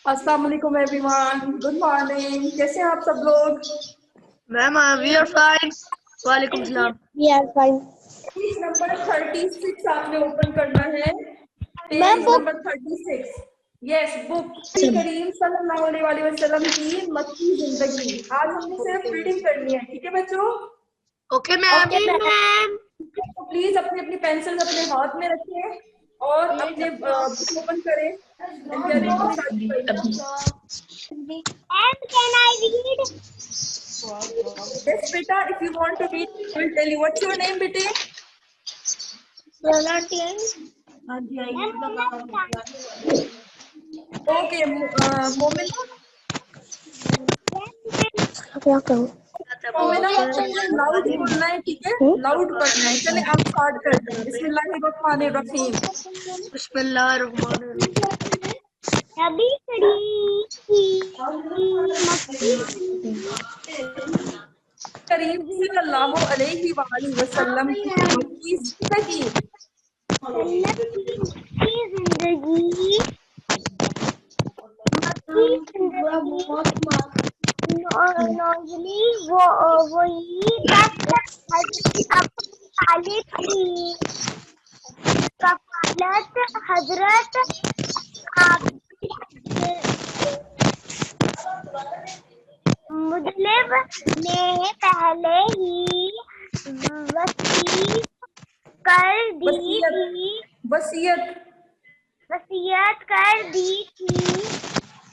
अस्सलाम वालेकुम everyone, good morning. कैसे हैं आप सब लोग? Ma'am we are fine. वालेकुम सलाम। We are fine. Page number 36 आपने ओपन करना है। Ma'am page number 36। Yes, book करीम सल्लल्लाहु अलैहि वसल्लम की मक्की जिंदगी। आज हमने सिर्फ रीडिंग करनी है, ठीक है बच्चों? Okay ma'am. तो प्लीज अपनी अपनी पेंसिल अपने हाथ में रखें और अपने बुक ओपन करें। And we are ready to start the program. And can I read? Yes, beta, if you want to read, I will tell you. What's your name, beta? Okay, Momina. Momina, loud बोलना है, ठीक है? Loud पढ़ना है। चले हम start करते हैं। बिस्मिल्लाहिर्रहमानिर्रहीम। बिस्मिल्लाहिर्रहमानिर्रहीम। नबी करीम की मक्की करीम सल्लल्लाहु अलैहि वसल्लम की मक्की जिंदगी। नॉर्मली वही तालिब की कफालत हजरत मुतलिब ने पहले ही वसीयत कर दी थी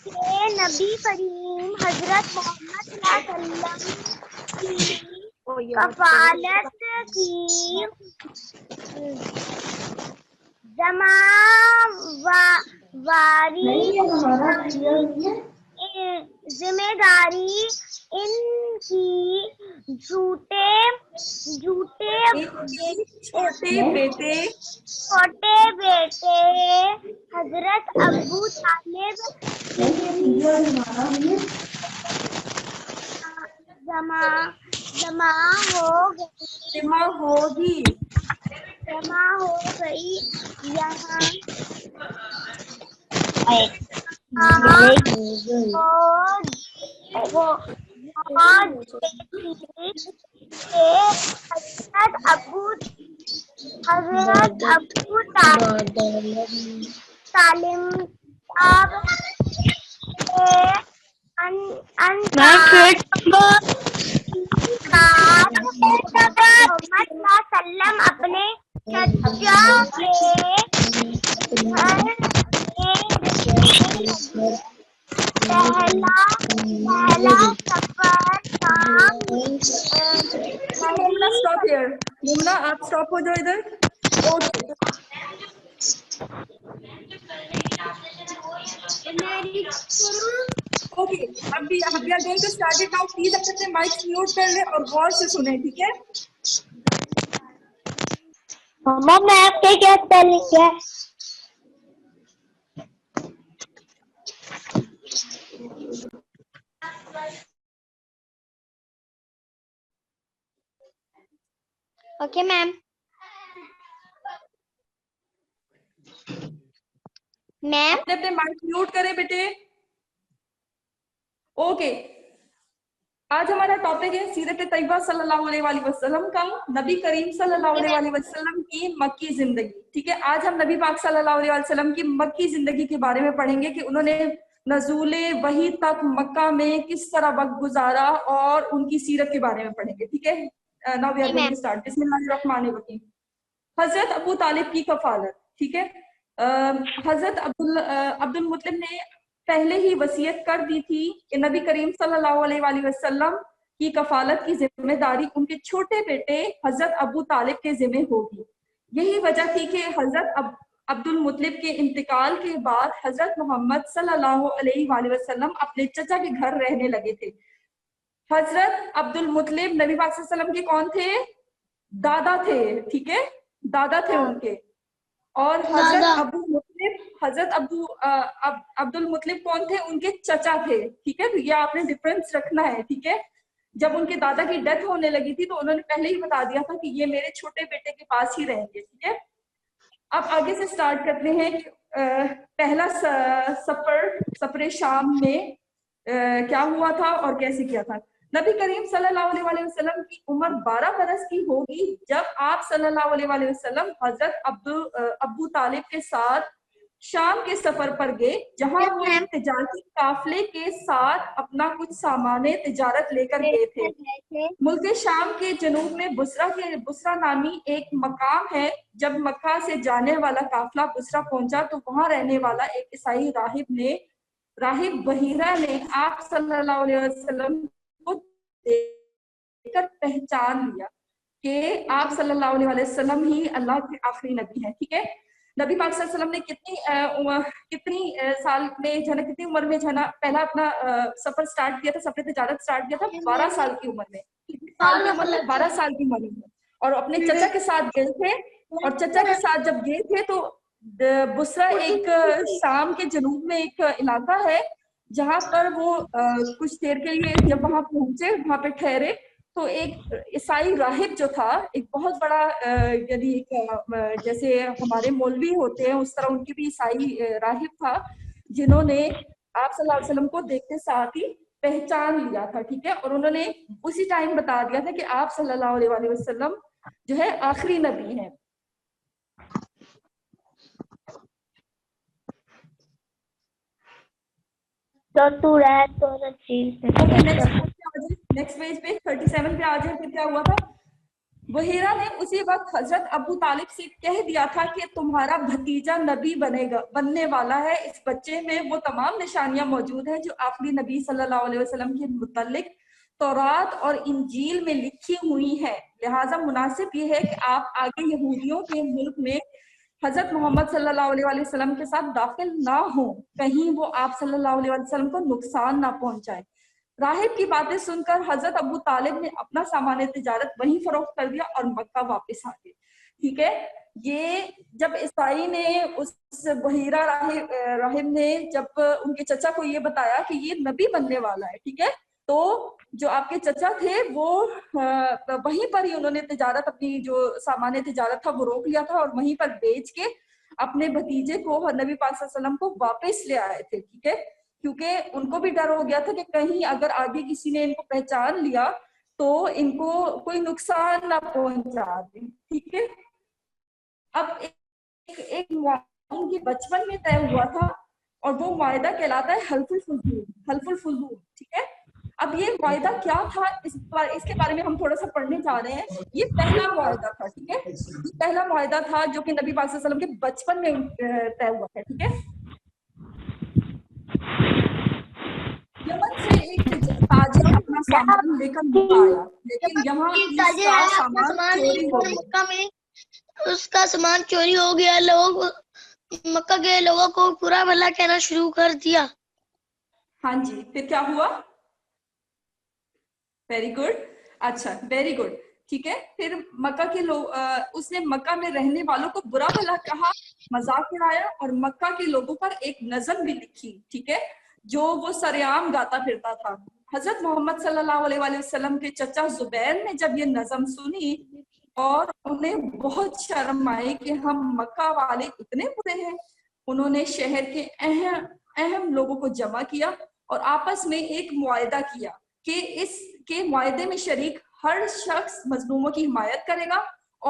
कि नबी करीम हजरत मोहम्मद सल्लल्लाहु अलैहि वसल्लम की कफालत की जिम्मेदारी इनकी छोटे बेटे हजरत अबू तालिब जमा हो गई यहाँ हजरत अबू तालिब मोहम्मद अपने चचा के घर पहला सफर मोमिना स्टॉप हियर। मोमिना आप स्टॉप हो जाओ इधर। ओके, ओके, अभी we are going to start it now. Please अपने माइक्स म्यूट कर ले और गौर से सुने, ठीक है? मम्मा मैं आपके क्या स्पेलिंग है? Okay ma'am. अपने माइक म्यूट करें बेटे। ओके, आज हमारा टॉपिक है सीरत तैयबा सल्लल्लाहु अलैहि वसल्लम का, नबी करीम सल्लल्लाहु अलैहि वसल्लम की मक्की जिंदगी। ठीक है, आज हम नबी पाक सल्लल्लाहु अलैहि वसल्लम की मक्की जिंदगी के बारे में पढ़ेंगे कि उन्होंने नज़ूले वही तक मक्का में किस तरह वक्त गुजारा और उनकी सीरत के बारे में पढ़ेंगे। ठीक है, now we are going to start. बिस्मिल्लाहिर्रहमानिर्रहीम। हजरत अबू तालिब की कफालत। ठीक है, हजरत अब्दुल मुत्तलिब ने पहले ही वसीयत कर दी थी कि नबी करीम सल्लल्लाहु अलैहि वसल्लम की कफालत की जिम्मेदारी उनके छोटे बेटे हजरत अबू तालिब के जिम्मे होगी। यही वजह थी कि हजरत अब्दुल मुत्तलिब के इंतकाल के बाद हजरत मोहम्मद सल्लल्लाहु अलैहि वसल्लम अपने चचा के घर रहने लगे थे। हजरत अब्दुल मुत्तलिब नबी पाक सल्लल्लाहु अलैहि वसल्लम के कौन थे? दादा थे। ठीक है, दादा थे उनके। और हजरत अब्दुल मुत्तलिब कौन थे? उनके चचा थे। ठीक है, तो ये आपने डिफरेंस रखना है। ठीक है, जब उनके दादा की डेथ होने लगी थी तो उन्होंने पहले ही बता दिया था कि ये मेरे छोटे बेटे के पास ही रहेंगे। ठीक है, अब आगे से स्टार्ट करते हैं कि پہلا سفر شام میں کیا ہوا تھا اور کیسے کیا تھا. نبی کریم صلی اللہ علیہ وسلم کی عمر 12 برس کی ہوگی جب آپ صلی اللہ علیہ وسلم حضرت ابو طالب کے ساتھ شام کے سفر پر گئے, جہاں وہ تجارتی قافلے کے ساتھ اپنا کچھ سامان تجارت لے کر گئے تھے. ملک شام کے جنوب میں بصرہ نامی ایک مقام ہے. جب مکہ سے جانے والا قافلہ بصرہ پہنچا تو وہاں رہنے والا ایک عیسائی راہب بحیرہ نے آپ صلی اللہ علیہ وسلم کو دیکھ کر پہچان لیا کہ آپ صلی اللہ علیہ وسلم ہی اللہ کے آخری نبی ہیں. ٹھیک ہے, نبی پاک صلی اللہ علیہ وسلم نے کتنی سال میں کتنی عمر میں پہلا اپنا سفر سٹارٹ کیا تھا, سفر تجارت سٹارٹ کیا تھا 12 سال کی عمر میں. 12 سال کی عمر میں, اور اپنے چچا کے ساتھ گئے تھے. اور چچا کے ساتھ جب گئے تھے تو بصرہ ایک شام کے جنوب میں ایک علاقہ ہے جہاں پر وہ کچھ دیر کے لیے جب وہاں پہنچے, وہاں پہ ٹھہرے تو ایک عیسائی راہب جو تھا, ایک بہت بڑا یعنی جیسے ہمارے مولوی ہوتے ہیں اس طرح ان کی بھی عیسائی راہب تھا, جنہوں نے آپ صلی اللہ علیہ وسلم کو دیکھتے ساتھ ہی پہچان لیا تھا. ٹھیک ہے, اور انہوں نے اسی ٹائم بتا دیا تھا کہ آپ صلی اللہ علیہ وسلم جو ہے آخری نبی ہیں. نیکسٹ پیج پہ 37 پہ آ جائے. پھر کیا ہوا تھا, بحیرہ نے اسی وقت حضرت ابو طالب سے کہہ دیا تھا کہ تمہارا بھتیجا نبی بننے والا ہے. اس بچے میں وہ تمام نشانیاں موجود ہیں جو آخری نبی صلی اللہ علیہ وسلم کے متعلق تورات اور انجیل میں لکھی ہوئی ہیں. لہٰذا مناسب یہ ہے کہ آپ آگے یہودیوں کے ملک میں حضرت محمد صلی اللہ علیہ وسلم کے ساتھ داخل نہ ہوں, کہیں وہ آپ صلی اللہ علیہ وسلم کو نقصان نہ پہنچائے. راہب کی باتیں سن کر حضرت ابو طالب نے اپنا سامان تجارت وہیں فروخت کر دیا اور مکہ واپس آ گئے. ٹھیک ہے, یہ جب عیسائی نے اس بحیرہ راہب نے جب ان کے چچا کو یہ بتایا کہ یہ نبی بننے والا ہے, ٹھیک ہے, تو جو آپ کے چچا تھے وہ وہیں پر ہی انہوں نے تجارت, اپنی جو سامان تجارت تھا وہ روک لیا تھا اور وہیں پر بیچ کے اپنے بھتیجے کو نبی پاک صلی اللہ علیہ وسلم کو واپس لے آئے تھے. ٹھیک ہے, کیونکہ ان کو بھی ڈر ہو گیا تھا کہ کہیں اگر آگے کسی نے ان کو پہچان لیا تو ان کو کوئی نقصان نہ پہنچا دے. ٹھیک ہے, اب ایک معاہدہ ان کے بچپن میں طے ہوا تھا اور وہ معاہدہ کہلاتا ہے حلف الفضول. ٹھیک ہے, اب یہ معاہدہ کیا تھا اس کے بارے میں ہم تھوڑا سا پڑھنے جا رہے ہیں. یہ پہلا معاہدہ تھا. ٹھیک ہے, پہلا معاہدہ تھا جو کہ نبی پاک صلی اللہ علیہ وسلم کے بچپن میں طے ہوا تھا. ٹھیک ہے, یمن سے ایک تاجر اپنا سامان لے کر مکہ آیا, لیکن یہاں اس کا سامان چوری ہو گیا. اس کا سامان چوری ہو گیا. لوگ مکہ کے لوگوں کو برا بھلا کہنا شروع کر دیا. ہاں جی, پھر کیا ہوا؟ ویری گڈ, اچھا ویری گڈ. ٹھیک ہے, پھر مکہ کے لوگ اس نے مکہ میں رہنے والوں کو برا بھلا کہا, مذاق اڑایا اور مکہ کے لوگوں پر ایک نظم بھی لکھی. ٹھیک ہے, جو وہ سرعام گاتا پھرتا تھا. حضرت محمد صلی اللہ علیہ وسلم کے چچا زبیر نے جب یہ نظم سنی اور انہیں بہت شرم آئی کہ ہم مکہ والے اتنے برے ہیں, انہوں نے شہر کے اہم لوگوں کو جمع کیا اور آپس میں ایک معاہدہ کیا کہ اس کے معاہدے میں شریک ہر شخص مظلوموں کی حمایت کرے گا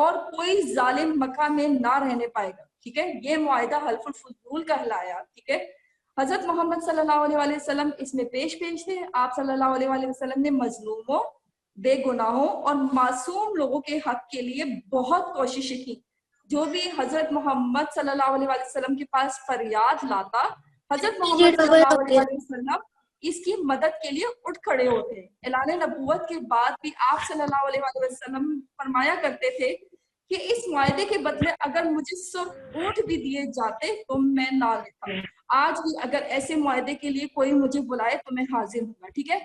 اور کوئی ظالم مکہ میں نہ رہنے پائے گا. ٹھیک ہے, یہ معاہدہ حلف الفضول کہلایا. ٹھیک ہے, حضرت محمد صلی اللہ علیہ وسلم اس میں پیش تھے. آپ صلی اللہ علیہ وسلم نے مظلوموں, بے گناہوں اور معصوم لوگوں کے حق کے لیے بہت کوششیں کی. جو بھی حضرت محمد صلی اللہ علیہ وسلم کے پاس فریاد لاتا, حضرت محمد صلی اللہ علیہ وسلم اس کی مدد کے لیے اٹھ کھڑے ہوتے. اعلان نبوت کے بعد بھی آپ صلی اللہ علیہ وسلم فرمایا کرتے تھے کہ اس معاہدے کے بدلے اگر مجھے صرف اونٹ بھی دیے جاتے تو میں نہ لیتا. آج بھی اگر ایسے معاہدے کے لیے کوئی مجھے بلائے تو میں حاضر ہوں گا. ٹھیک ہے,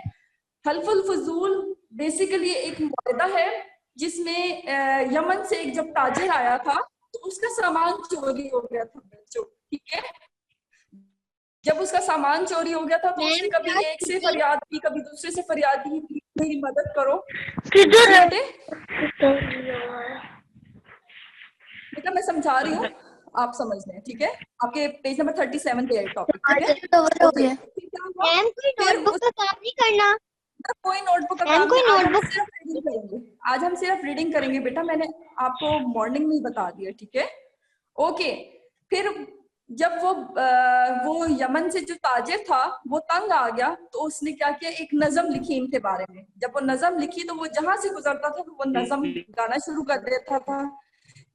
حلف الفضول بیسیکلی ایک معاہدہ ہے جس میں یمن سے ایک جب تاجر آیا تھا تو اس کا سامان چوری ہو گیا تھا بچوں. ٹھیک ہے, جب اس کا سامان چوری ہو گیا تھا تو اس نے کبھی ایک سے فریاد کی, کبھی دوسرے سے فریاد کی, میری مدد کرو. بیٹا میں سمجھا رہی ہوں, आप समझ लें, ठीक है। आपके पेज नंबर 37 पे है टॉपिक, ठीक है। हो ओके, गया। फिर क्या हुआ? मैम कोई फिर नोटबुक का काम नहीं करना। कोई नोटबुक का मैम काम कोई नहीं, आज हम नोटबुक सिर्फ रीडिंग करेंगे। आज हम सिर्फ रीडिंग करेंगे बेटा, मैंने आपको मॉर्निंग में ही बता दिया, ठीक है। ओके, फिर जब वो यमन से जो ताजिर था वो तंग आ गया, तो उसने क्या किया, एक नज़म लिखी इनके बारे में। जब वो नज़म लिखी तो वो जहां से गुजरता था तो वो नज़म गाना शुरू कर देता था,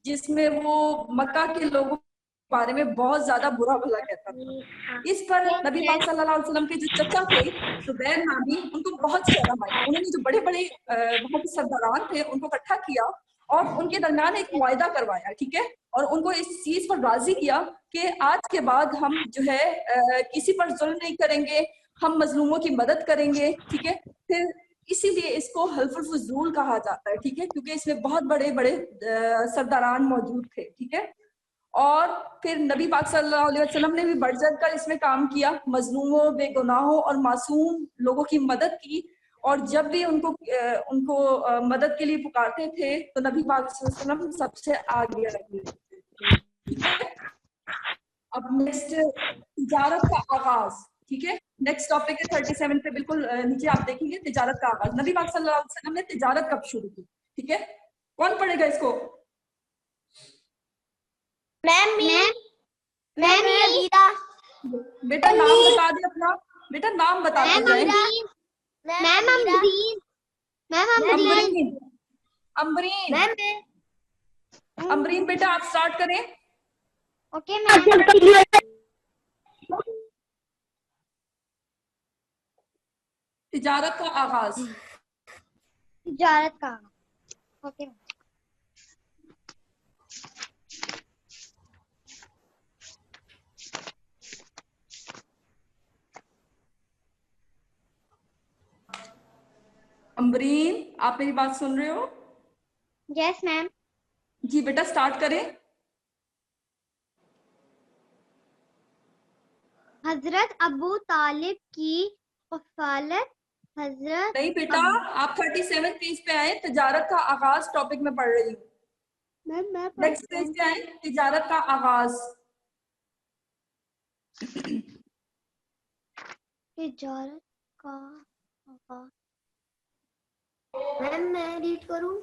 जिसमें वो मक्का के लोगों के बारे में बहुत ज्यादा बुरा भला कहता था। इस पर नबी पाक सल्लल्लाहु अलैहि वसल्लम के जो चचा थे जुबैर नामी, उनको बहुत शर्म आई। उन्होंने जो बड़े बड़े वहां के सरदारान थे उनको इकट्ठा किया और उनके दरमियान एक मुआहदा करवाया, ठीक है। और उनको इस चीज पर राजी किया कि आज के बाद हम जो है किसी पर जुल्म नहीं करेंगे, हम मजलूमों की मदद करेंगे, ठीक है। फिर इसीलिए इसको हल्फुल फुजूल कहा जाता है, ठीक है, क्योंकि इसमें बहुत बड़े बड़े सरदारान मौजूद थे, ठीक है। और फिर नबी पाक सल्लल्लाहु अलैहि वसल्लम ने भी बढ़ चढ़ कर इसमें काम किया, मजलूमों, बेगुनाहों और मासूम लोगों की मदद की। और जब भी उनको मदद के लिए पुकारते थे तो नबी पाक सल्लल्लाहु अलैहि वसल्लम सबसे आगे रखे, ठीक है। अब नेक्स्ट, तिजारत का आगाज, ठीक है। नेक्स्ट टॉपिक है 37 पे, बिल्कुल नीचे आप देखेंगे, तिजारत का आगाज। नबी पाक सल्लल्लाहु अलैहि वसल्लम ने तिजारत कब शुरू की, ठीक है। कौन पढ़ेगा इसको? Ma'am ma'am Abira. बेटा नाम बता दे अपना, बेटा नाम बता दे। Ma'am Amreen. Ma'am Amreen, Amreen, ma'am Amreen बेटा आप स्टार्ट करें। Okay ma'am. तिजारत का आगाज। तिजारत का ओके। अमरीन, आप मेरी बात सुन रहे हो? Yes ma'am. जी बेटा स्टार्ट करें। हजरत अबू तालिब की कफालत। हजरत नहीं बेटा, आप 37 पेज पे आए, तिजारत का आगाज टॉपिक में पढ़ रही हूँ। मैम नेक्स्ट पेज पे आए, तिजारत का आगाज। तिजारत का मैम मैं रीड करूं?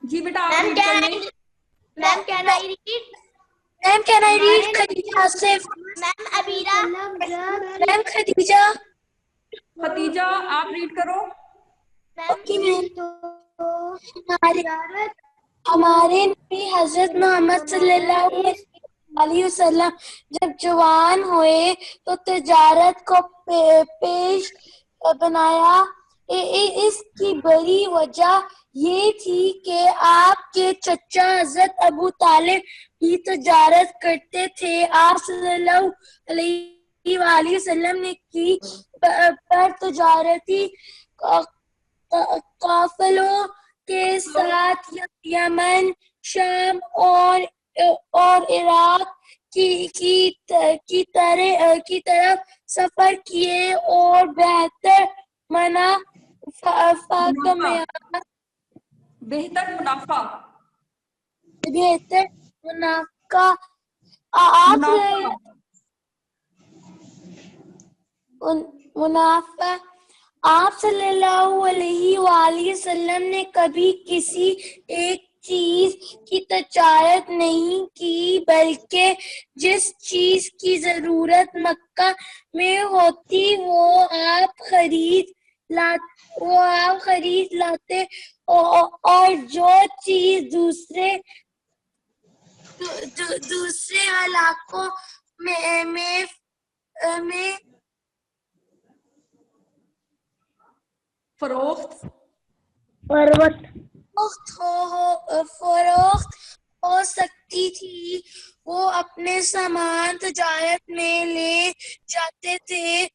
जी बेटा आप रीड कर लें। Ma'am can I read? Ma'am can I read Khadija Asif? Ma'am Abeera. Ma'am Khadija. Khatija आप रीड करो। Okay ma'am. हमारे नबी हजरत मोहम्मद सल्लल्लाहु अलैहि वसल्लम जब जवान हुए तो तिजारत को पेश बनाया। इसकी बड़ी वजह ये थी कि आपके चचा हजरत अबू तालिब भी तिजारत करते थे। आप सल्लल्लाहु अलैहि वसल्लम ने की पर तिजारती काफिलों के साथ यमन, शाम और इराक की तरफ सफर किए और बेहतर बेहतर मुनाफा, मुनाफा आप सल्लल्लाहु अलैहि वसल्लम ने कभी किसी एक चीज की तिजारत नहीं की, बल्कि जिस चीज की जरूरत मक्का में होती वो आप खरीद लाते और जो चीज दूसरे इलाकों में फरोख्त फरोख्त हो सकती थी, वो अपने सामान तिजारत में ले जाते थे।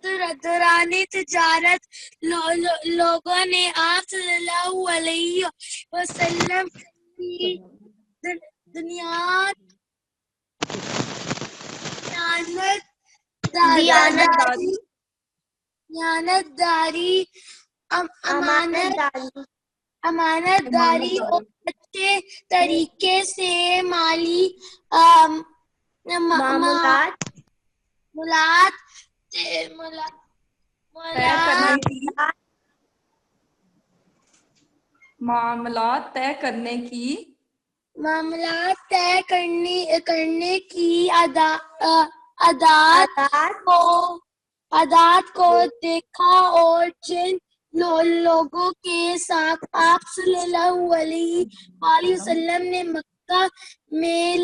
दौरान तिजारत लोगों ने आप सल्लल्लाहु अलैहि वसल्लम की दयानतदारी, अमानतदारी امانت داری اور اچھے طریقے سے مالی معاملات طے کرنے کی عادات کو دیکھا، اور جن لوگوں کے ساتھ آپ صلی اللہ علیہ وآلہ وسلم نے مکہ میں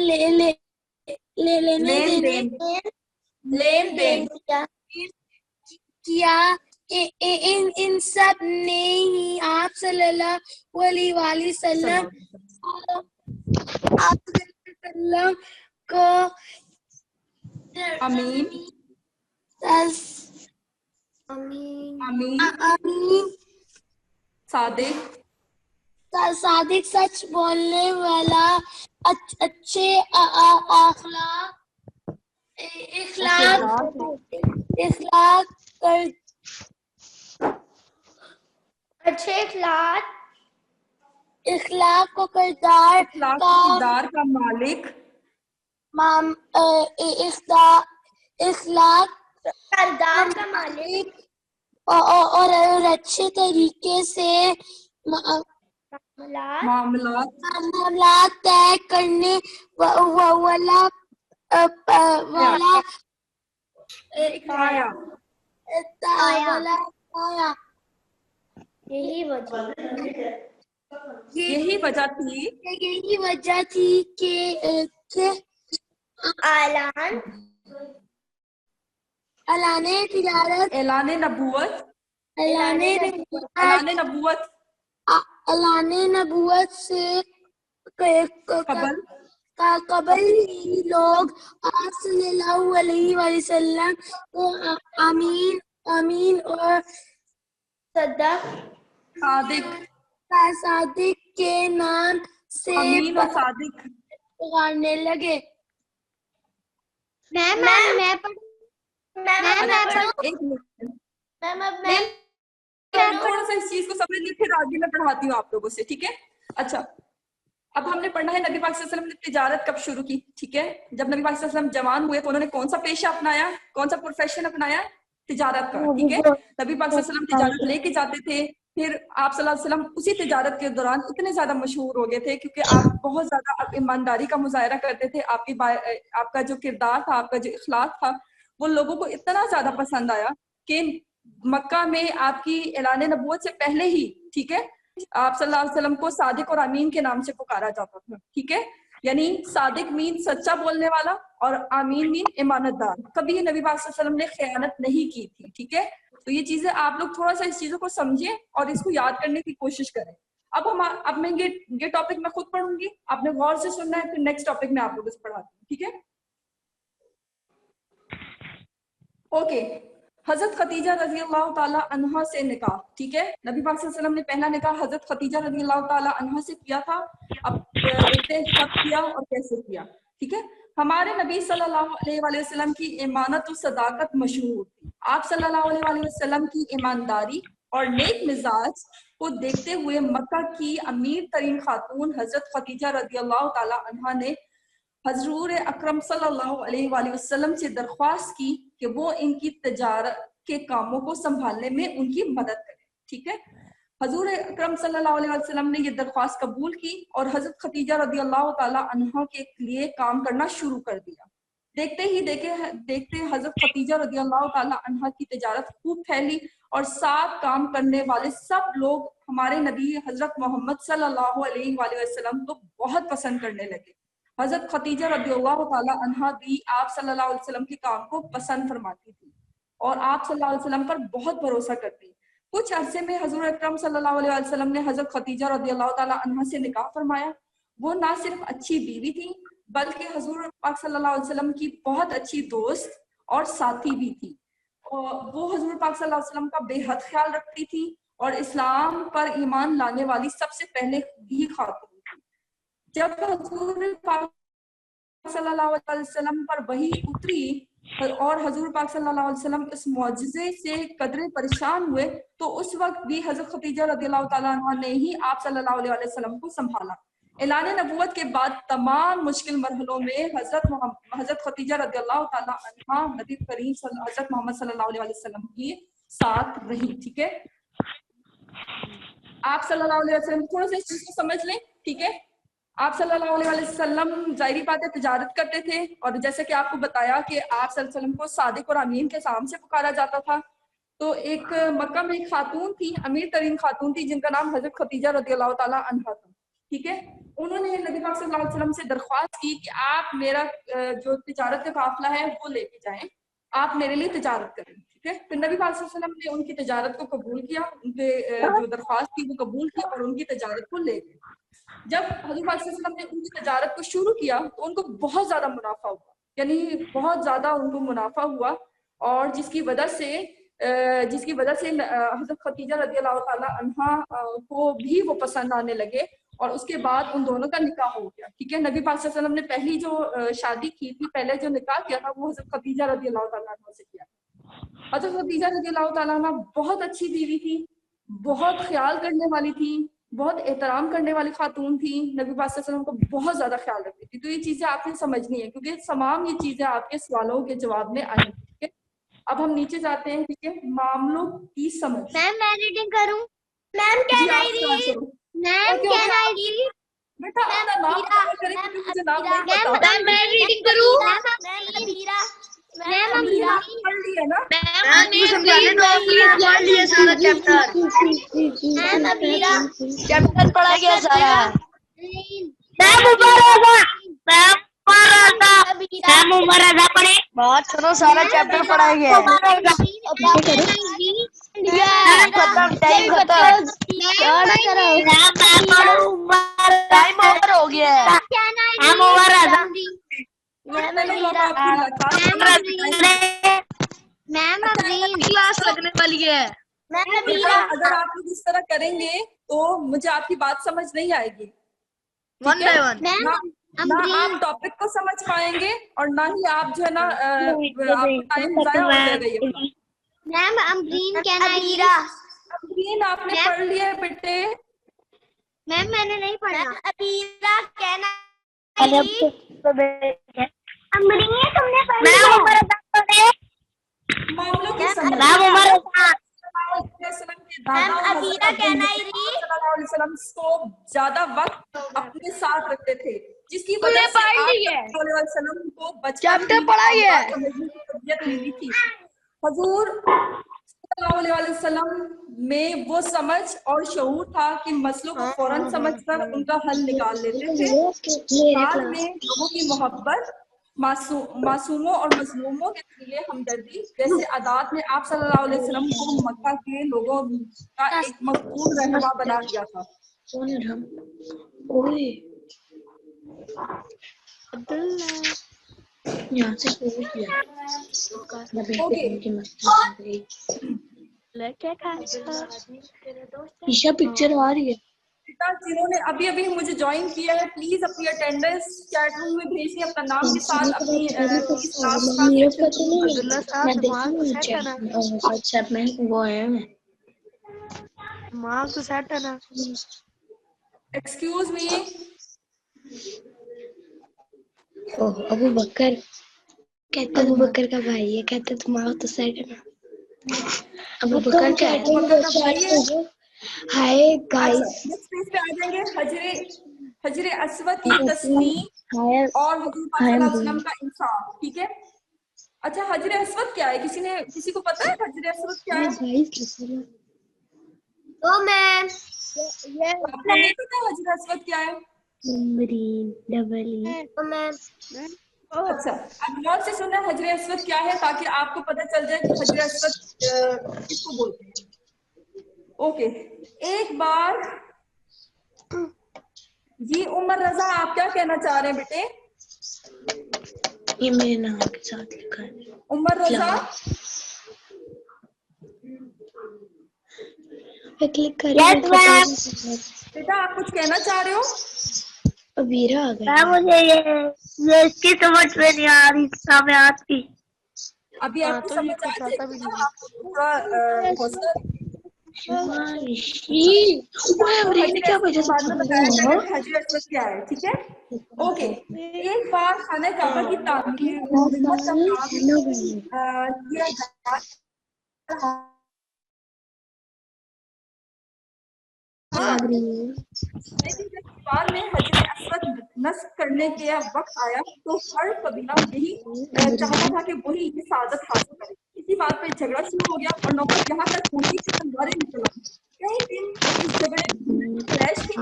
لین دین کیا، ان سب نے ہی آپ صلی اللہ علیہ وآلہ وسلم کو امین صادق سچ بولنے والا، اچھے اخلاق کو کردار کا مالک، اور اچھے طریقے سے معاملات طے کرنے والا یہی وجہ تھی کہ اعلان نبوت سے قبل ہی لوگ آپ صلی اللہ علیہ وآلہ وسلم کو امین اور صادق کے نام سے پکارنے لگے. تھوڑا سا اس چیز کو سمجھ لیں، پھر آگے میں پڑھاتی ہوں آپ لوگوں سے، ٹھیک ہے؟ اچھا، اب ہم نے پڑھنا ہے نبی پاک صلی اللہ علیہ وسلم نے تجارت کب شروع کی. ٹھیک ہے، جب نبی پاک صلی اللہ علیہ وسلم جوان ہوئے تو انہوں نے کون سا پیشہ اپنایا، کون سا پروفیشن اپنایا؟ تجارت کا. ٹھیک ہے، نبی پاک صلی اللہ علیہ وسلم تجارت لے کے جاتے تھے. پھر آپ صلی اللہ علیہ وسلم اسی تجارت کے دوران اتنے زیادہ مشہور ہو گئے تھے کیونکہ آپ بہت زیادہ ایمانداری کا مظاہرہ کرتے تھے. آپ کا جو کردار تھا، آپ کا جو اخلاق تھا، وہ لوگوں کو اتنا زیادہ پسند آیا کہ مکہ میں آپ کی اعلان نبوت سے پہلے ہی، ٹھیک ہے، آپ صلی اللہ علیہ وسلم کو صادق اور امین کے نام سے پکارا جاتا تھا. ٹھیک ہے، یعنی صادق مین سچا بولنے والا اور امین مین امانت دار. کبھی نبی پاک صلی اللہ علیہ وسلم نے خیانت نہیں کی تھی. ٹھیک ہے، تو یہ چیزیں آپ لوگ تھوڑا سا اس چیزوں کو سمجھیں اور اس کو یاد کرنے کی کوشش کریں. اب میں یہ ٹاپک میں خود پڑھوں گی، آپ نے غور سے سننا ہے، پھر نیکسٹ ٹاپک میں آپ لوگوں سے پڑھاتی ہوں. ٹھیک ہے، اوکے. حضرت خدیجہ رضی اللہ تعالیٰ عنہا سے نکاح. ٹھیک ہے، نبی پاک صلی اللہ علیہ وسلم نے پہلا نکاح حضرت خدیجہ رضی اللہ تعالیٰ عنہا سے کیا تھا. اب دیکھتے ہیں کب کیا اور کیسے کیا. ٹھیک ہے، ہمارے نبی صلی اللہ علیہ وآلہ وسلم کی ایمانت و صداقت مشہور تھی. آپ صلی اللہ علیہ وآلہ وسلم کی ایمانداری اور نیک مزاج کو دیکھتے ہوئے مکہ کی امیر ترین خاتون حضرت خدیجہ رضی اللہ تعالیٰ عنہا نے حضور اکرم صلی اللہ علیہ وآلہ وسلم سے درخواست کی کہ وہ ان کی تجارت کے کاموں کو سنبھالنے میں ان کی مدد کریں. ٹھیک ہے، حضور اکرم صلی اللہ علیہ وسلم نے یہ درخواست قبول کی اور حضرت خدیجہ رضی اللہ تعالیٰ عنہا کے لیے کام کرنا شروع کر دیا. دیکھتے ہی دیکھتے حضرت خدیجہ رضی اللہ تعالیٰ عنہا کی تجارت خوب پھیلی اور ساتھ کام کرنے والے سب لوگ ہمارے نبی حضرت محمد صلی اللہ علیہ وآلہ وسلم کو بہت پسند کرنے لگے. حضرت خدیجہ رضی اللہ تعالیٰ عنہا بھی آپ صلی اللہ علیہ وسلم کے کام کو پسند فرماتی تھی اور آپ صلی اللہ علیہ وسلم پر بہت بھروسہ کرتی. کچھ عرصے میں حضور اکرم صلی اللہ علیہ وسلم نے حضرت خدیجہ رضی اللہ تعالیٰ عنہا سے نکاح فرمایا. وہ نہ صرف اچھی بیوی تھی بلکہ حضور پاک صلی اللہ علیہ وسلم کی بہت اچھی دوست اور ساتھی بھی تھی. وہ حضور پاک صلی اللہ علیہ وسلم کا بے حد خیال رکھتی تھی اور اسلام پر ایمان لانے والی سب سے پہلے بھی خاتون تھی. جب حضور پاک صلی اللہ علیہ وسلم پر وحی اتری اور حضور پاک صلی اللہ علیہ وسلم اس معجزے سے قدرے پریشان ہوئے تو اس وقت بھی حضرت خدیجہ رضی اللہ تعالیٰ عنہ نے ہی آپ صلی اللہ علیہ وسلم کو سنبھالا. اعلان نبوت کے بعد تمام مشکل مرحلوں میں حضرت خدیجہ رضی اللہ تعالیٰ عنہ نبی کریم حضرت محمد صلی اللہ علیہ وسلم کی ساتھ رہی. ٹھیک ہے, آپ صلی اللہ علیہ وسلم تھوڑا سا اس چیز کو سمجھ لیں. ٹھیک ہے, آپ صلی اللہ علیہ وسلم ظاہری بات ہے تجارت کرتے تھے, اور جیسے کہ آپ کو بتایا کہ آپ صلی اللہ علیہ وسلم کو صادق اور امین کے نام سے پکارا جاتا تھا. تو ایک مکہ میں ایک خاتون تھی, امیر ترین خاتون تھی, جن کا نام حضرت خدیجہ رضی اللہ تعالیٰ عنہا تھا. ٹھیک ہے, انہوں نے نبی پاک صلی اللہ علیہ وسلم سے درخواست کی کہ آپ میرا جو تجارت کا قافلہ ہے وہ لے کے جائیں, آپ میرے لیے تجارت کریں. ٹھیک ہے, پھر نبی پاک صلی اللہ علیہ وسلم نے ان کی تجارت کو قبول کیا, ان کے جو درخواست تھی وہ قبول کی اور ان کی تجارت کو لے گئے. جب حضور پاک صلی اللہ علیہ وسلم نے ان کی تجارت کو شروع کیا تو ان کو بہت زیادہ منافع ہوا, یعنی بہت زیادہ ان کو منافع ہوا, اور جس کی وجہ سے حضرت خدیجہ رضی اللہ تعالیٰ عنہا کو بھی وہ پسند آنے لگے, اور اس کے بعد ان دونوں کا نکاح ہو گیا. ٹھیک ہے, نبی پاک صلی اللہ علیہ وسلم نے پہلی جو شادی کی تھی, پہلے جو نکاح کیا تھا وہ حضرت خدیجہ رضی اللہ تعالیٰ عنہ سے کیا. حضرت خدیجہ رضی اللہ تعالیٰ عنہ بہت اچھی بیوی تھی, بہت خیال کرنے والی تھی, بہت احترام کرنے والی خاتون تھی, نبی پاک صلی اللہ علیہ وسلم کو بہت زیادہ خیال رکھتی تھی. تو یہ چیزیں آپ نے سمجھنی ہے, کیونکہ تمام یہ چیزیں آپ کے سوالوں کے جواب میں آئیں. ٹھیک ہے, اب ہم نیچے جاتے ہیں. ٹھیک ہے, معاملوں کی سمجھ. میم میں ریڈنگ کروں. میم جی کین آپ آئی start ریڈ؟ کرو. Ma'am Okay, can okay, I read? بیٹا اپنا نام کور کریں کیونکہ مجھے نام نہیں میم پتا. میں ریڈنگ کروں. میم امرین آپ نے پڑھ لی ہے نا؟ میم ابیرا چیپٹر پڑھا گیا سارا. بات سنو, سارا چیپٹر پڑھایا گیا ہے. ختم, ٹائم ختم, ٹائم اوور ہو گیا ہے. میم ابرین کلاس لگنے والی ہے. اگر آپ لوگ اس طرح کریں گے تو مجھے آپ کی بات سمجھ نہیں آئے گی. One by one. نہ آپ ٹاپک کو سمجھ پائیں گے اور نہ ہی آپ جو ہے نا آپ کو ٹائم ضائع ہو جائے گا. یہ میم امرین کین آئی امرین آپ نے پڑھ لیا ہے بیٹے؟ میم میں نے نہیں پڑھا. ابیرا کین امرین تم نے پڑھا؟ معاملوں کی سمجھ. وسلم کو زیادہ وقت اپنے ساتھ رکھتے تھے, جس کی وجہ سے آپ صلی اللہ علیہ وسلم کو چیپٹر پڑھا گیا ہے. طبیعت ملی تھی. حضور صلی اللہ علیہ وسلم میں وہ سمجھ اور شعور تھا کہ مسئلوں کو فوراً سمجھ کر ان کا حل نکال لیتے تھے. بعد میں لوگوں کی محبت, معصوموں اور مظلوموں کے لیے ہمدردی جیسے عادات نے آپ صلی اللہ علیہ وسلم کو مکہ کے لوگوں کا ایک مقبول رہنما بنا دیا تھا. پکچر آ رہی ہے. جنہوں نے ابھی ابھی مجھے جوائن کیا ہے پلیز اپنی اٹینڈنس چیٹ روم میں بھیجیے, اپنا نام کے ساتھ اپنی ایکسکیوز می. ابو بکر کہتے ابو بکر کا بھائی ہے, کہتے تمہارا تو سیٹ ہے نا. ابو بکر کا ہائے گائز نیکسٹ پیج پہ آ جائیں گے. حجر اسود کی تسلیم اور حضور پاک صلی اللہ علیہ وسلم کا انصاف. ٹھیک ہے, اچھا حجر اسود کیا ہے؟ کسی کو پتا ہے حجر اسود کیا ہے؟ تو میم آپ کو نہیں پتا حجر اسود کیا ہے؟ اچھا اب غور سے سننا حجر اسود کیا ہے تاکہ آپ کو پتہ چل جائے کہ حجر اسود کس کو بولتے ہیں. اوکے, ایک بار جی عمر رضا آپ کیا کہنا چاہ رہے ہیں بیٹے؟ یہ میرے نام کے ساتھ لکھا ہے عمر رضا. بیٹا آپ کچھ کہنا چاہ رہے ہو؟ ابیرا آ گئی. مجھے یہ اس کی سمجھ میں نہیں آ رہی سامیات کی. अभी आपको समझ आ जाएगी ना, आपको थोड़ा हौसला क्या वजह से बाद में बताया जाएगा कि हजर अस्वद क्या है, ठीक है। ओके, एक बार खाने काबा की तामीर मरम्मत का काम किया जा रहा लेकिन जब दीवार में हजर अस्वद नस्ब करने के वक्त आया तो हर कबीला यही चाहता था कि वही ये सादत हासिल करे। इसी बात पे झगड़ा शुरू हो गया और नौबत यहाँ तक पहुंची कि तलवारें निकल आई। कई दिन इस झगड़े क्रैश के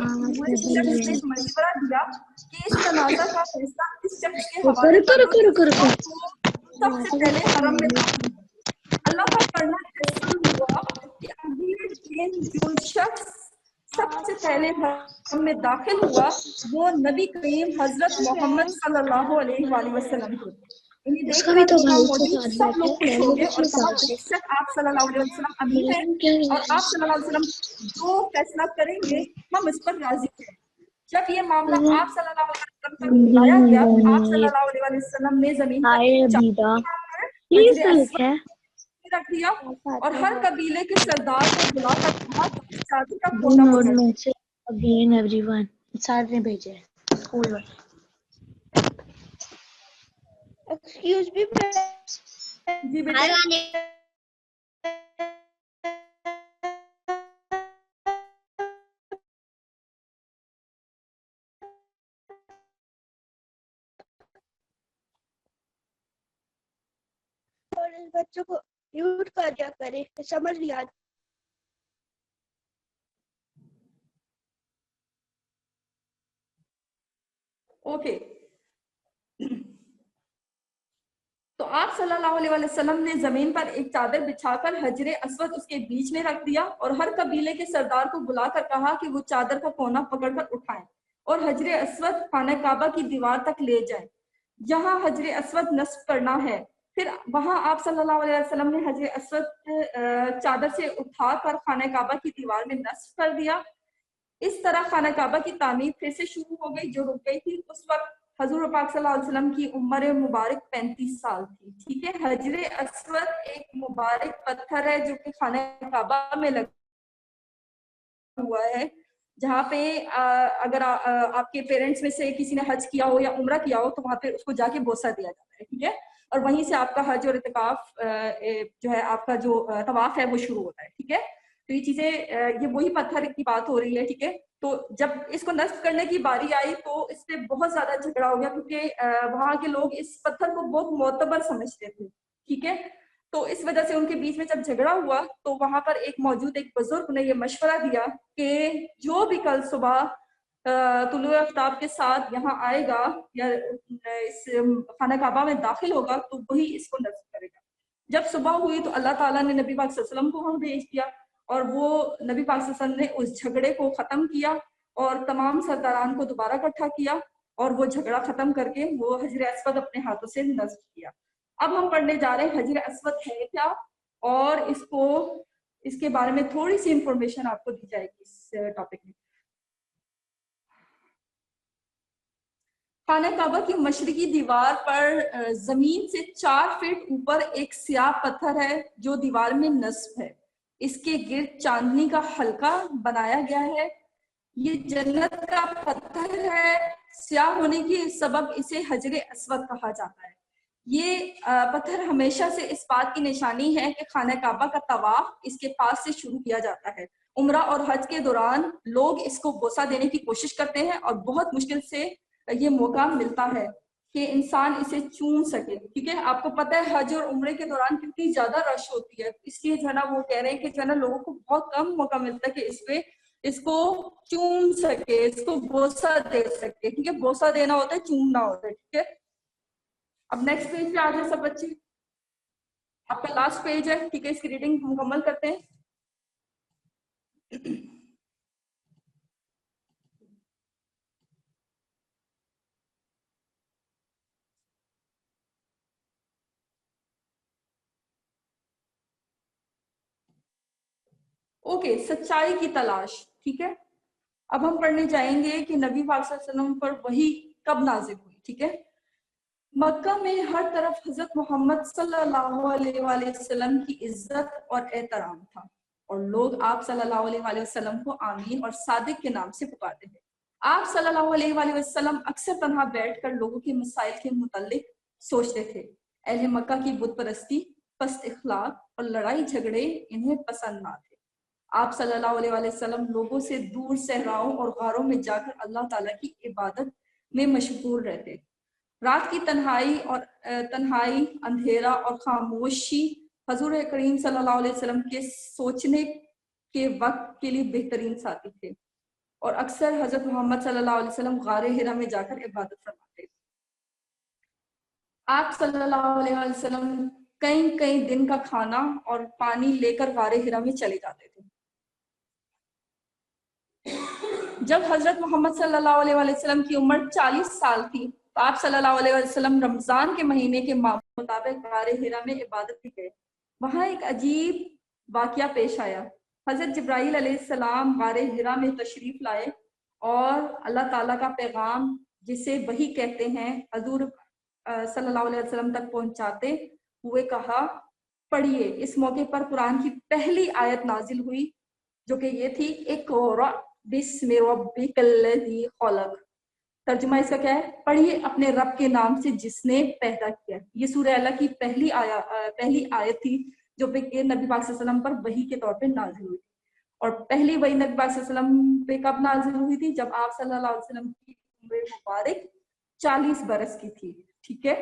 एक शख्स ने मशवरा दिया कि इस तनाजा का फैसला इस शख्स के हवाले कर दो जो सबसे पहले हरम में दाखिल हुआ। अल्लाह का करना ऐसा हुआ कि अगले दिन जो शख्स सबसे पहले हरम में दाखिल हुआ वो नबी करीम हजरत मोहम्मद सल्लल्लाहु अलैहि वसल्लम थे। इन्हें देखकर वहाँ मौजूद सब लोग खुश हो गए और कहा बेशक आप सल्लल्लाहु अलैहि वसल्लम अमीर हैं और आप सल्लल्लाहु अलैहि वसल्लम जो फैसला करेंगे हम इस पर राजी हैं। जब ये मामला आप सल्लल्लाहु अलैहि वसल्लम तक लाया गया तो आप सल्लल्लाहु अलैहि वसल्लम ने जमीन पर रख दिया और हर कबीले के सरदार को बुलाकर कहा कि चादर का कोना पकड़। अगेन एवरीवन सारे ने भेजे स्कूल में। एक्सक्यूज मी जी बेटे, और इस बच्चों को म्यूट कर दिया करे, समझ लिया। ओके। तो आप सल्लल्लाहु अलैहि वसल्लम ने जमीन पर एक चादर बिछाकर हजरे अस्वद उसके बीच में रख दिया और हर कबीले के सरदार को बुलाकर कहा कि वो चादर का कोना पकड़कर उठाएं और हजरे अस्वद खाने काबा की दीवार तक ले जाएं जहां हजरे अस्वद नस्ब करना है। फिर वहां आप सल्लल्लाहु अलैहि वसल्लम ने हजरे अस्वद चादर से उठाकर खाने काबा की दीवार में नस्ब कर दिया। इस तरह खाना काबा की तामीर फिर से शुरू हो गई जो रुक गई थी। उस वक्त हजूर पाक सल्लल्लाहु अलैहि वसल्लम की उम्र मुबारक 35 साल थी, ठीक है। हजरे अस्वद एक मुबारक पत्थर है जो कि खाना काबा में लगा हुआ है, जहाँ पे अगर आपके पेरेंट्स में से किसी ने हज किया हो या उम्रा किया हो तो वहां पे उसको जाके बोसा दिया जाता है, ठीक है। और वहीं से आपका हज और इतिकाफ जो है आपका जो तवाफ है वो शुरू होता है, ठीक है। तो ये चीजें ये वही पत्थर की बात हो रही है, ठीक है। तो जब इसको नस्ब करने की बारी आई तो इस पे बहुत ज्यादा झगड़ा हो गया क्योंकि वहां के लोग इस पत्थर को बहुत मोतबर समझते थे, ठीक है। तो इस वजह से उनके बीच में जब झगड़ा हुआ तो वहां पर एक मौजूद एक बुजुर्ग ने ये मशवरा दिया कि जो भी कल सुबह तुलू आफ्ताब के साथ यहाँ आएगा या इस खाना काबा में दाखिल होगा तो वही इसको नस्ब करेगा। जब सुबह हुई तो अल्लाह ताला ने नबी पाक सल्लल्लाहु अलैहि वसल्लम को वहां भेज दिया और वो नबी पाक सल्लल्लाहु अलैहि वसल्लम ने उस झगड़े को खत्म किया और तमाम सरदारान को दोबारा इकट्ठा किया और वो झगड़ा खत्म करके वो हजर अस्वद अपने हाथों से नस्ब किया। अब हम पढ़ने जा रहे हैं हजर अस्वद है क्या और इसके बारे में थोड़ी सी इंफॉर्मेशन आपको दी जाएगी इस टॉपिक में। खाना काबा की मशरिकी दीवार पर जमीन से 4 फीट ऊपर एक स्याह पत्थर है जो दीवार में नस्ब है। इसके गिर्द चांदनी का हल्का बनाया गया है। ये जन्नत का पत्थर है। स्याह होने के सबब इसे हजरे अस्वद कहा जाता है। ये पत्थर हमेशा से इस बात की निशानी है कि खाना काबा का तवाफ इसके पास से शुरू किया जाता है। उम्रा और हज के दौरान लोग इसको बोसा देने की कोशिश करते हैं और बहुत मुश्किल से ये मौका मिलता है कि इंसान इसे चूम सके, ठीक है। आपको पता है हज और उम्रे के दौरान कितनी ज्यादा रश होती है, इसलिए जो है ना वो कह रहे हैं कि जो है ना लोगों को बहुत कम मौका मिलता है कि इसको चूम सके, इसको बोसा दे सके, ठीक है। बोसा देना होता है, चूमना होता है, ठीक है। अब नेक्स्ट पेज पे आ जाए सब बच्चे, आपका लास्ट पेज है, ठीक है। इसकी रीडिंग मुकम्मल करते हैं। ओके, सच्चाई की तलाश, ठीक है। अब हम पढ़ने जाएंगे कि नबी पाक सल्लल्लाहु अलैहि वसल्लम पर वही कब नाजिल हुई, ठीक है। मक्का में हर तरफ हजरत मोहम्मद सल्लल्लाहु अलैहि वसल्लम की इज्जत और एहतराम था और लोग आप सल्लल्लाहु अलैहि वसल्लम को आमीन और सादिक के नाम से पुकारते थे। आप सल्लल्लाहु अलैहि वसल्लम अक्सर तन्हा बैठकर लोगों के मसाइल के मुतालिक सोचते थे। अहले मक्का की बुत परस्ती, पस्त इखलाक और लड़ाई झगड़े इन्हें पसंद ना थे। आप सल्लल्लाहु अलैहि वसल्लम लोगों से दूर सहराओं और गारों में जाकर अल्लाह ताला की इबादत में मशगूल रहते। रात की तन्हाई, अंधेरा और खामोशी हजूर करीम सल्लल्लाहु अलैहि वसल्लम के सोचने के वक्त के लिए बेहतरीन साथी थे और अक्सर हजरत मोहम्मद सल्लल्लाहु अलैहि वसल्लम गारे हिरा में जाकर इबादत फरमाते। आप सल्लल्लाहु अलैहि वसल्लम कई दिन का खाना और पानी लेकर गारे हिरा में चले जाते थे। जब हजरत मोहम्मद सल्लल्लाहु अलैहि वसल्लम की उम्र 40 साल थी तो आप सल्लल्लाहु अलैहि वसल्लम रमजान के महीने के मुताबिक गारे हिरा में इबादत के गए। वहां एक अजीब वाकया पेश आया। हजरत जिब्राइल अलैहिस्सलाम गारे हिरा में तशरीफ लाए और अल्लाह ताला का पैगाम, जिसे वही कहते हैं, हजूर सल्लल्लाहु अलैहि वसल्लम तक पहुंचाते हुए कहा, पढ़िए। इस मौके पर कुरान की पहली आयत नाजिल हुई जो कि ये थी, इक़रा बिस्मि रब्बिकल्लज़ी खलक़। तर्जुमा इसका क्या है? पढ़िए अपने रब के नाम से जिसने पैदा किया। ये सूरह अल्लाह की पहली आयत थी जो कि नबी पाक सल्लल्लाहु अलैहि वसल्लम पर वही के तौर पे नाजिल हुई थी। और पहली वही नबी पाक सल्लल्लाहु अलैहि वसल्लम पे कब नाजिल हुई थी? जब आप सल्लल्लाहु अलैहि वसल्लम की उम्र मुबारक 40 बरस की थी। ठीक है,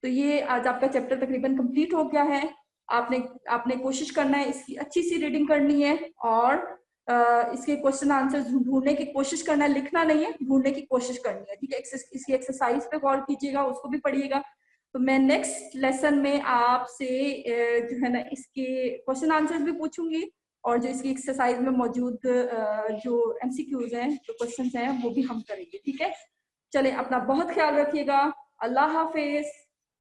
तो ये आज आपका चैप्टर तकरीबन कंप्लीट हो गया है। आपने कोशिश करना है, इसकी अच्छी सी रीडिंग करनी है और इसके क्वेश्चन आंसर ढूंढने की कोशिश करना है, लिखना नहीं है, ढूंढने की कोशिश करनी है। ठीक है, इसकी एक्सरसाइज पे गौर कीजिएगा, उसको भी पढ़िएगा। तो मैं नेक्स्ट लेसन में आपसे जो है ना इसके क्वेश्चन आंसर्स भी पूछूंगी और जो इसकी एक्सरसाइज में मौजूद जो MCQs हैं, जो क्वेश्चंस हैं, वो भी हम करेंगे। ठीक है, चले, अपना बहुत ख्याल रखिएगा। अल्लाह हाफिज।